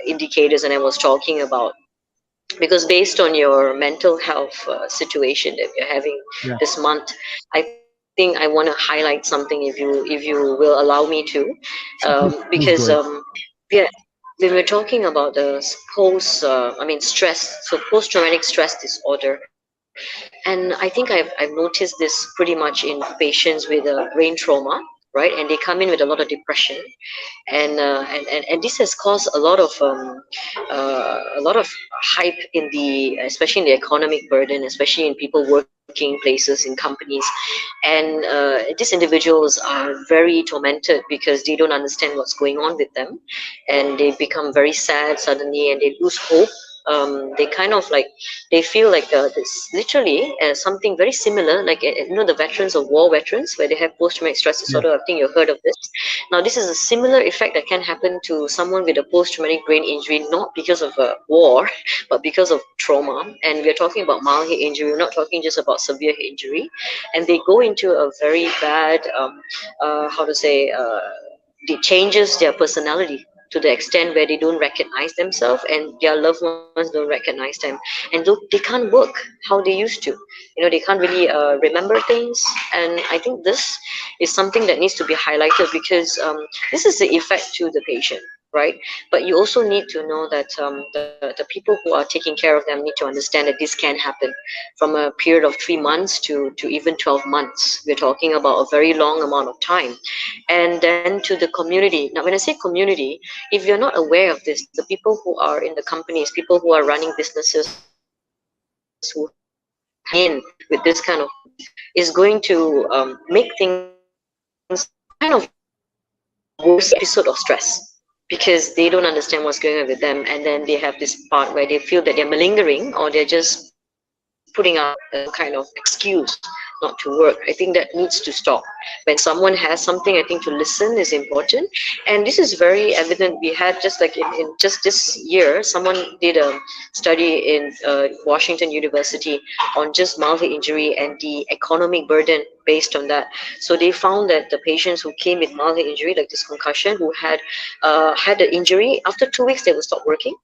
indicators, and I was talking about, because based on your mental health situation that we're having Yeah, this month, I think I want to highlight something, if you will allow me to, sure, please because go ahead. yeah, when we're talking about the stress, so post-traumatic stress disorder, and I think I've noticed this pretty much in patients with brain trauma, right? And they come in with a lot of depression, and this has caused a lot of hype in the, especially in the economic burden, especially in people working places in companies, and these individuals are very tormented because they don't understand what's going on with them, and they become very sad suddenly, and they lose hope. They kind of like, they feel like this literally something very similar, like the veterans of war, veterans where they have post-traumatic stress Yeah, disorder. I think you've heard of this. Now, this is a similar effect that can happen to someone with a post-traumatic brain injury, not because of a war, but because of trauma. And we're talking about mild head injury. We're not talking just about severe head injury. And they go into a very bad, how to say, it changes their personality to the extent where they don't recognize themselves, and their loved ones don't recognize them, and they can't work how they used to. They can't really remember things. And I think this is something that needs to be highlighted, because this is the effect to the patient. right? But you also need to know that the people who are taking care of them need to understand that this can happen from a period of 3 months to even 12 months. We're talking about a very long amount of time. And then to the community. Now, when I say community, if you're not aware of this, the people who are in the companies, people who are running businesses, who have in with this kind of things, is going to make things kind of worse episode of stress, because they don't understand what's going on with them, and then they have this part where they feel that they're malingering, or they're just putting out some kind of excuse not to work. I think that needs to stop. When someone has something, I think to listen is important. And this is very evident. We had just like in just this year, someone did a study in Washington University on just mild head injury and the economic burden based on that. So they found that the patients who came with mild head injury, like this concussion, who had the injury, after 2 weeks they will stop working,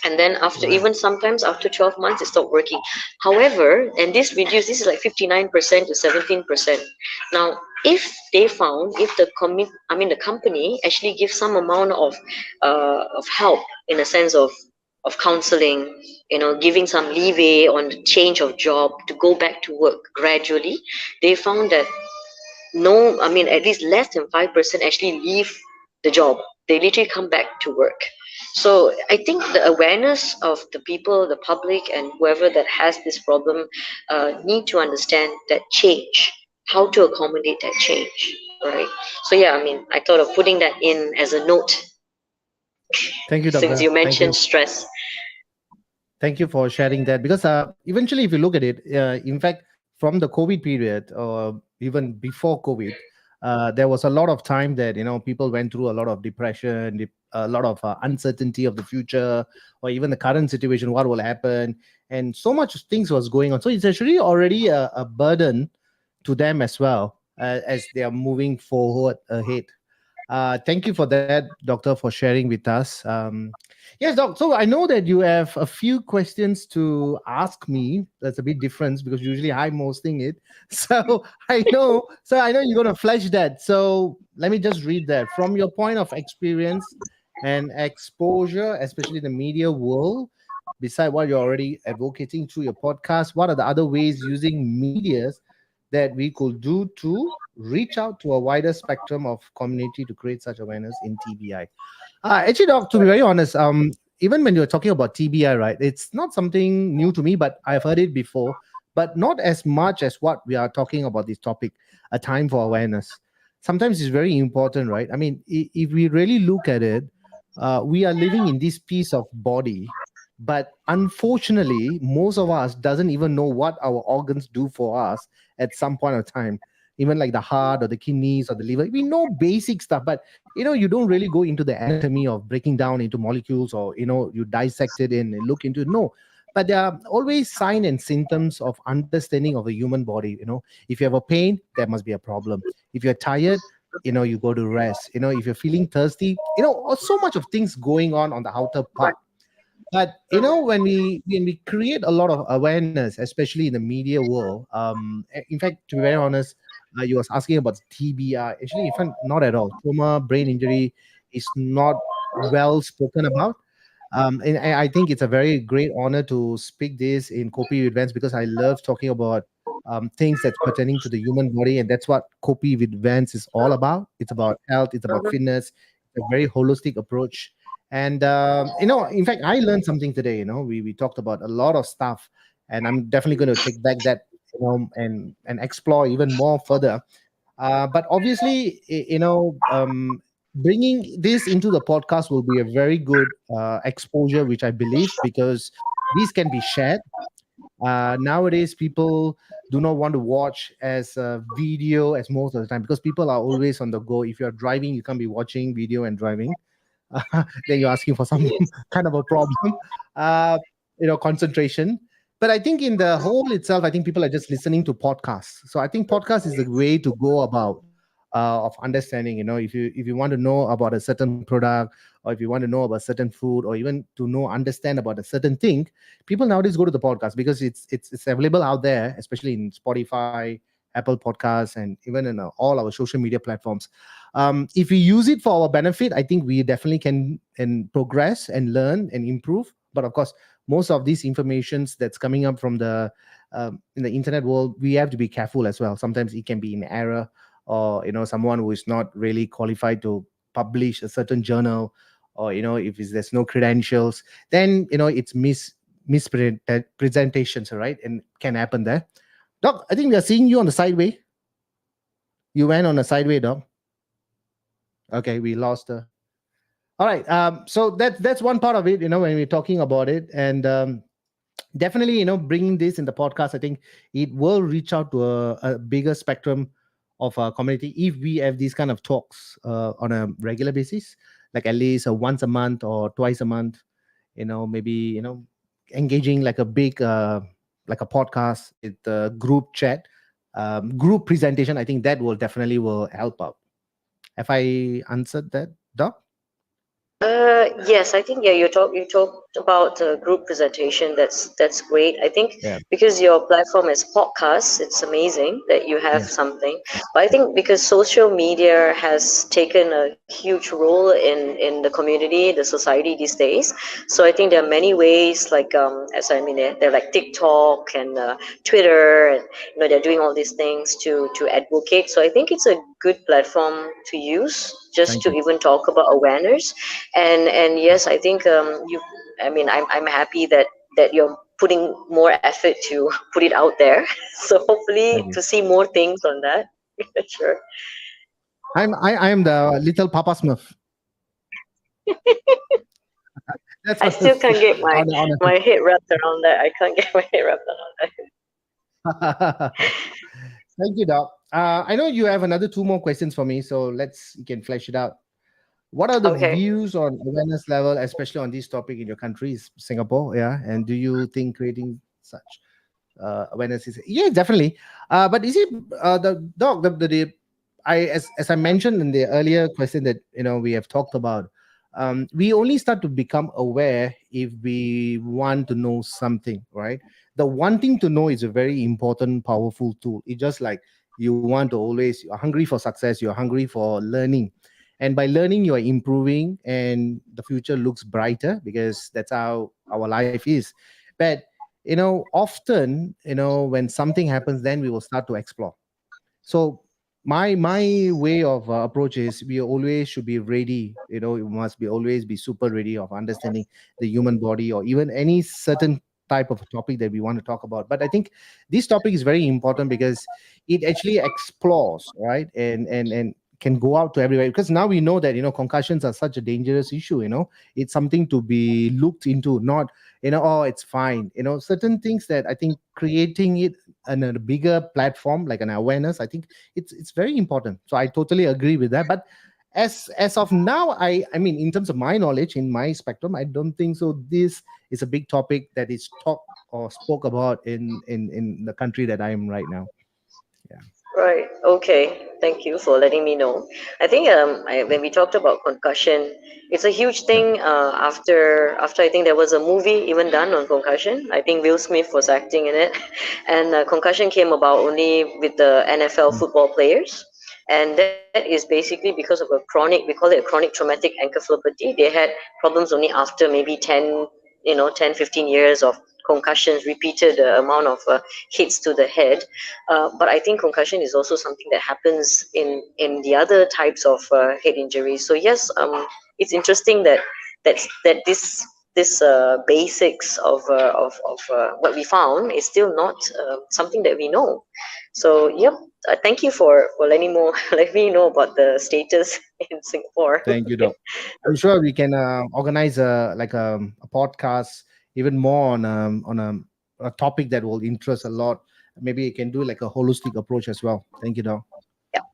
and then after, Right. even sometimes after 12 months it stopped working. However, and this reduced, this is like 59% to 17%. Now, if they found, if the the company actually gives some amount of help, in a sense of counseling, giving some leeway on the change of job to go back to work gradually, they found that no, at least less than 5% actually leave the job. They literally come back to work. So I think the awareness of the people, the public, and whoever that has this problem need to understand that change, how to accommodate that change, right? So yeah, I thought of putting that in as a note, Thank you, since doctor. you Thank mentioned you. stress. Thank you for sharing that, because eventually, if you look at it, in fact, from the COVID period or even before COVID, there was a lot of time that people went through a lot of depression, a lot of uncertainty of the future, or even the current situation, what will happen, and so much things was going on. So it's actually already a burden to them as well, as they are moving forward ahead. Thank you for that, Doctor, for sharing with us. Yes, Doc. So I know that you have a few questions to ask me. That's a bit different because usually I'm hosting it. So I know you're going to flesh that. So let me just read that. From your point of experience and exposure, especially in the media world, beside what you're already advocating through your podcast, what are the other ways using medias that we could do to reach out to a wider spectrum of community to create such awareness in TBI? Actually, Doc, to be very honest, even when you're talking about TBI, right, it's not something new to me, but I've heard it before, but not as much as what we are talking about this topic, a time for awareness. Sometimes it's very important, right? I mean, if we really look at it, we are living in this piece of body, but unfortunately, most of us doesn't even know what our organs do for us at some point of time. Even like the heart or the kidneys or the liver, we know basic stuff, but you don't really go into the anatomy of breaking down into molecules, or you dissect it and look into it. No, but there are always signs and symptoms of understanding of the human body. If you have a pain, there must be a problem. If you're tired, you go to rest. If you're feeling thirsty, so much of things going on the outer part. But when we create a lot of awareness, especially in the media world, in fact, to be very honest, you was asking about TBI. Actually, in fact, not at all. Trauma, brain injury is not well spoken about. And I think it's a very great honor to speak this in Kopi Events, because I love talking about things that's pertaining to the human body, and that's what Kopi with Events is all about. It's about health, it's about fitness, it's a very holistic approach. And in fact, I learned something today. We talked about a lot of stuff, and I'm definitely going to take back that, and explore even more further. But obviously, bringing this into the podcast will be a very good exposure, which I believe, because these can be shared. Nowadays, people do not want to watch as a video as most of the time, because people are always on the go. If you're driving, you can't be watching video and driving. Then you're asking for some kind of a problem, uh, concentration. But I think in the whole itself, I think people are just listening to podcasts. So I think podcast is the way to go about of understanding. If you want to know about a certain product, or if you want to know about certain food, or even to understand about a certain thing, people nowadays go to the podcast because it's available out there, especially in Spotify, Apple Podcasts, and even in all our social media platforms. If we use it for our benefit, I think we definitely can and progress and learn and improve. But of course, most of these informations that's coming up from the in the internet world, we have to be careful as well. Sometimes it can be in error, or someone who is not really qualified to publish a certain journal, or if there's no credentials, then it's mispresentations, right? And can happen there. Doc, I think we are seeing you on the sideway. You went on a sideway, Doc. Okay, we lost her. All right. So that's one part of it. When we're talking about it, and definitely, bringing this in the podcast, I think it will reach out to a bigger spectrum of our community if we have these kind of talks on a regular basis, like at least once a month or twice a month. Maybe engaging like a big like a podcast with the group chat, group presentation. I think that will definitely will help out. Have I answered that, Doc? Yes, I think, yeah, you talked about group presentation. That's great. I think Yeah. because your platform is podcasts, it's amazing that you have Yes. something. But I think because social media has taken a huge role in the community, the society these days. So I think there are many ways, like as I mean, they're like TikTok and Twitter, and they're doing all these things to advocate. So I think it's a good platform to use just Thank to you. even talk about awareness. And yes, I think you I mean, I'm happy that you're putting more effort to put it out there. So hopefully Thank you. to see more things on that. Sure. I am the little Papa Smurf. That's I what still can't get on my head wrapped around that. I can't get my head wrapped around that. a Thank you, Doc. I know you have another two more questions for me, so you can flesh it out. What are the Okay. views on awareness level, especially on this topic in your country, Singapore? Yeah, and do you think creating such awareness is, yeah, definitely. But is it the Doc, the I as I mentioned in the earlier question that we have talked about, we only start to become aware if we want to know something, right? The wanting to know is a very important, powerful tool. It's just like you want to always, you're hungry for success, you're hungry for learning, and by learning you are improving, and the future looks brighter because that's how our life is. But often when something happens, then we will start to explore. So my way of approach is we always should be ready. You must be always be super ready of understanding the human body, or even any certain type of topic that we want to talk about. But I think this topic is very important because it actually explores, right? And can go out to everywhere, because now we know that concussions are such a dangerous issue. It's something to be looked into, not oh, it's fine. Certain things that I think creating it on a bigger platform, like an awareness, I think it's very important. So I totally agree with that. But as of now, I mean, in terms of my knowledge, in my spectrum, I don't think so this is a big topic that is talked or spoke about in the country that I am right now. Yeah. Right. Okay. Thank you for letting me know. I think when we talked about concussion, it's a huge Yeah. thing. After I think there was a movie even done on concussion. I think Will Smith was acting in it, and concussion came about only with the NFL Mm. football players, and that is basically because of a chronic. We call it a chronic traumatic encephalopathy. They had problems only after maybe 10, 15 years of concussions, repeated amount of hits to the head. But I think concussion is also something that happens in the other types of head injuries. So yes, it's interesting that this basics of what we found is still not something that we know. So yep, thank you for letting more let me know about the status in Singapore. Thank you, Doc. I'm sure we can organize a podcast even more on a topic that will interest a lot. Maybe you can do like a holistic approach as well. Thank you, Doc. Yep,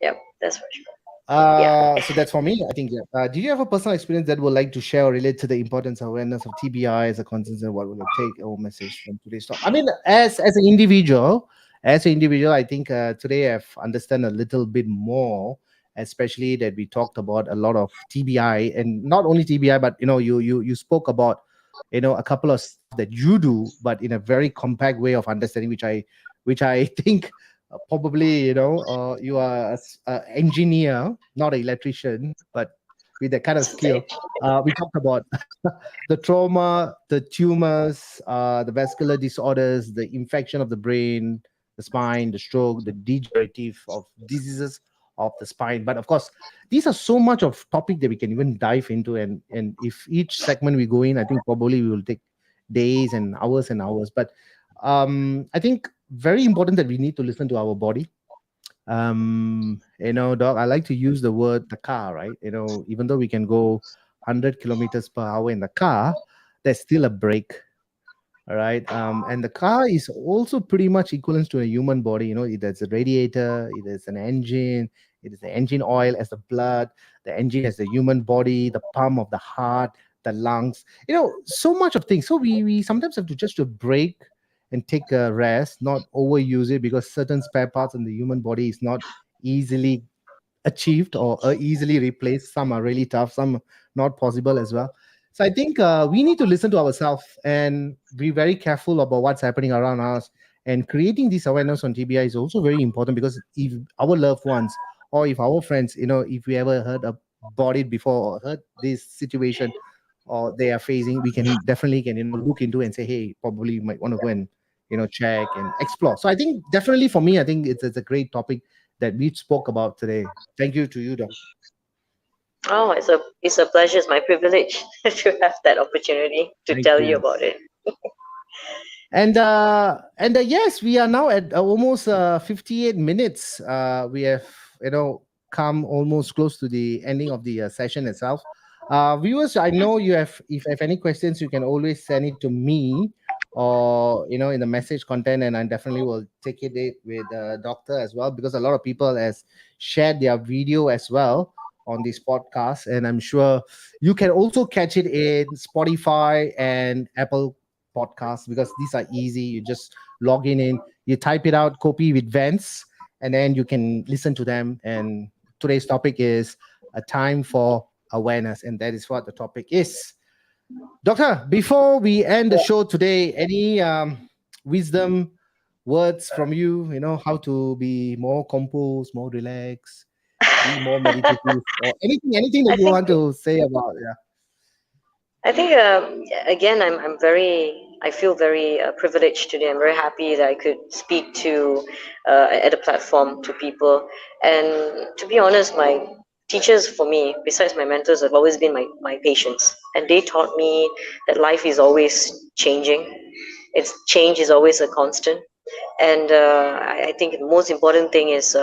yep, that's for sure. Yeah. So that's for me. I think. Yeah. Do you have a personal experience that would like to share or relate to the importance and awareness of TBI as a concern? And what will it take our message from today's talk? I mean, as an individual, I think today I've understand a little bit more, especially that we talked about a lot of TBI, and not only TBI, but you spoke about a couple of stuff that you do, but in a very compact way of understanding, which I think probably you are a engineer, not an electrician, but with that kind of skill. We talked about the trauma, the tumors, the vascular disorders, the infection of the brain, the spine, the stroke, the degenerative of diseases of the spine. But of course, these are so much of topic that we can even dive into. And if each segment we go in, I think probably we will take days and hours and hours. But I think very important that we need to listen to our body. Doc, I like to use the word the car, right? Even though we can go 100 kilometers per hour in the car, there's still a brake. All right. And the car is also pretty much equivalent to a human body. It has a radiator, it has an engine, it is the engine oil as the blood, the engine as the human body, the pump of the heart, the lungs, so much of things. So we sometimes have to just to break and take a rest, not overuse it, because certain spare parts in the human body is not easily achieved or easily replaced. Some are really tough, some not possible as well. So I think we need to listen to ourselves and be very careful about what's happening around us. And creating this awareness on TBI is also very important, because if our loved ones or if our friends, if we ever heard about it before or heard this situation or they are facing, we can definitely can look into and say, hey, probably you might want to go and check and explore. So I think definitely for me, I think it's a great topic that we spoke about today. Thank you to you, Doc. Oh, it's a pleasure. It's my privilege to have that opportunity to Thank tell you you. about it. And yes, we are now at almost 58 minutes. We have come almost close to the ending of the session itself. Viewers, I know you have, if you have any questions, you can always send it to me or in the message content, and I definitely will take it with doctor as well, because a lot of people has shared their video as well on this podcast, and I'm sure you can also catch it in Spotify and Apple Podcasts, because these are easy. You just log in, you type it out, Kopi with Vents, and then you can listen to them. And today's topic is a time for awareness, and that is what the topic is. Doctor, before we end the show today, any wisdom words from you? How to be more composed, more relaxed, be more meditative, or anything that I you think want to say about? Yeah. I think again, I feel very privileged today. I'm very happy that I could speak to at a platform to people. And to be honest, my teachers for me, besides my mentors, have always been my patients, and they taught me that life is always changing. It's change is always a constant, and I think the most important thing is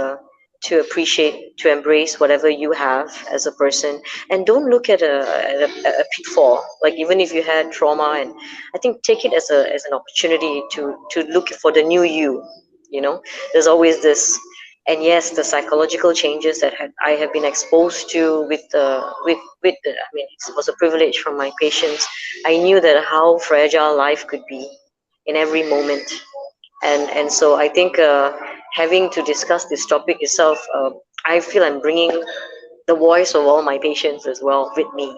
to appreciate, to embrace whatever you have as a person, and don't look at a pitfall. Like even if you had trauma, and I think take it as an opportunity to look for the new you. There's always this. And yes, the psychological changes that I have been exposed to I mean, it was a privilege from my patients. I knew that how fragile life could be in every moment. And so I think having to discuss this topic itself, I feel I'm bringing the voice of all my patients as well with me.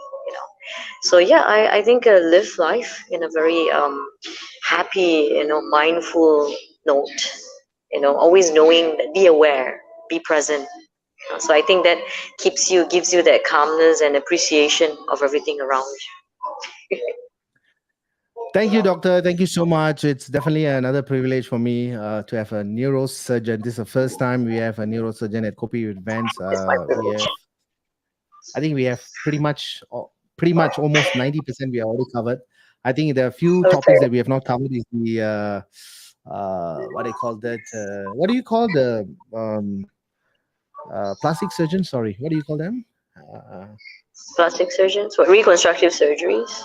So yeah, I think live life in a very happy, mindful note. Always knowing that, be aware, be present. So I think that gives you that calmness and appreciation of everything around you. Thank you, doctor. Thank you so much. It's definitely another privilege for me to have a neurosurgeon. This is the first time we have a neurosurgeon at Kopi Advance. It's my privilege. I think we have pretty much almost 90% we are already covered. I think there are a few topics Okay. that we have not covered is the what do you call that? What do you call the plastic surgeon? Sorry, what do you call them? Uh, Plastic surgeons, what, reconstructive surgeries?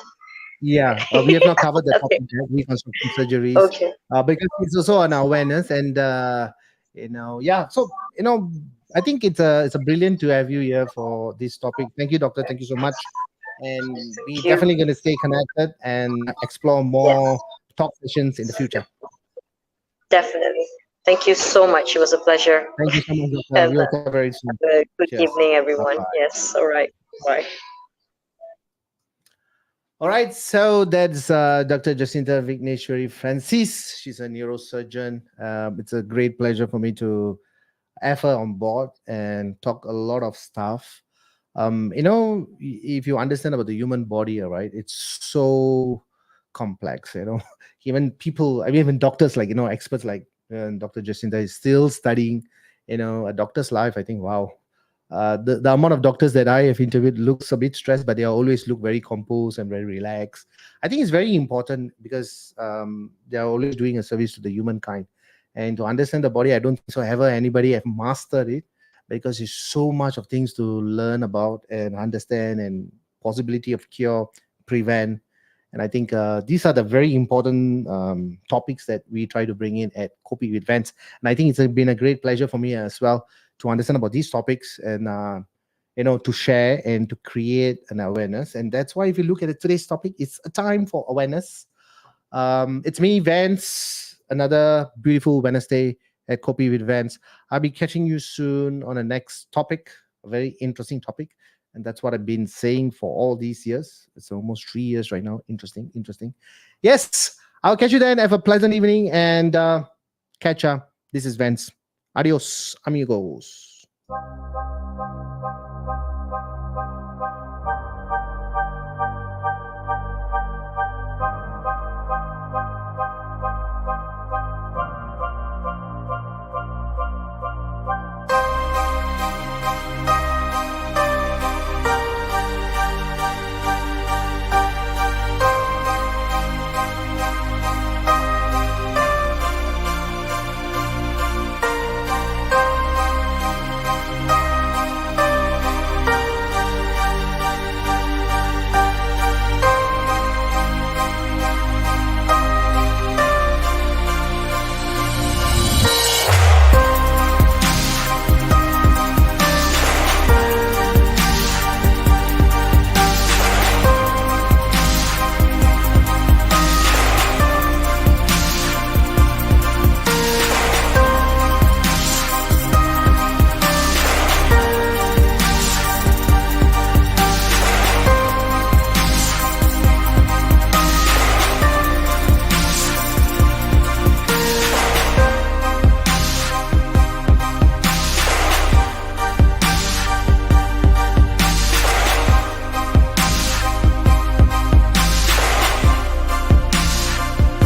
Yeah, we have not covered the Okay. topic yet, reconstruction surgeries, Okay. because it's also an awareness, and yeah. So I think it's a brilliant to have you here for this topic. Thank you, doctor. Thank you so much, and we Thank you. definitely going to stay connected and explore Yes, more talk sessions in the future. definitely. Thank you so much. It was a pleasure. Thank you so much, doctor. Have We will talk very soon. a good Cheers. evening, Bye everyone. bye. Yes. All right. Bye. All right, so that's Dr. Jacintha Vikeneswary Francis. She's a neurosurgeon. It's a great pleasure for me to have her on board and talk a lot of stuff. If you understand about the human body, all right, it's so complex. Even people, I mean, even doctors, like experts like Dr. Jacinta is still studying. A doctor's life. I think, wow, the amount of doctors that I have interviewed looks a bit stressed, but they always look very composed and very relaxed. I think it's very important because they are always doing a service to the humankind. And to understand the body, I don't think so ever anybody have mastered it, because there's so much of things to learn about and understand, and possibility of cure, prevent. And I think these are the very important topics that we try to bring in at Kopi with Vents. And I think it's been a great pleasure for me as well to understand about these topics, and to share and to create an awareness. And that's why if you look at today's topic, it's a time for awareness. It's me, Vance, another beautiful Wednesday at Copy with Vance. I'll be catching you soon on the next topic, a very interesting topic. And that's what I've been saying for all these years. It's almost 3 years right now. Interesting, interesting. Yes, I'll catch you then. Have a pleasant evening, and catch ya. This is Vance. Adios, amigos.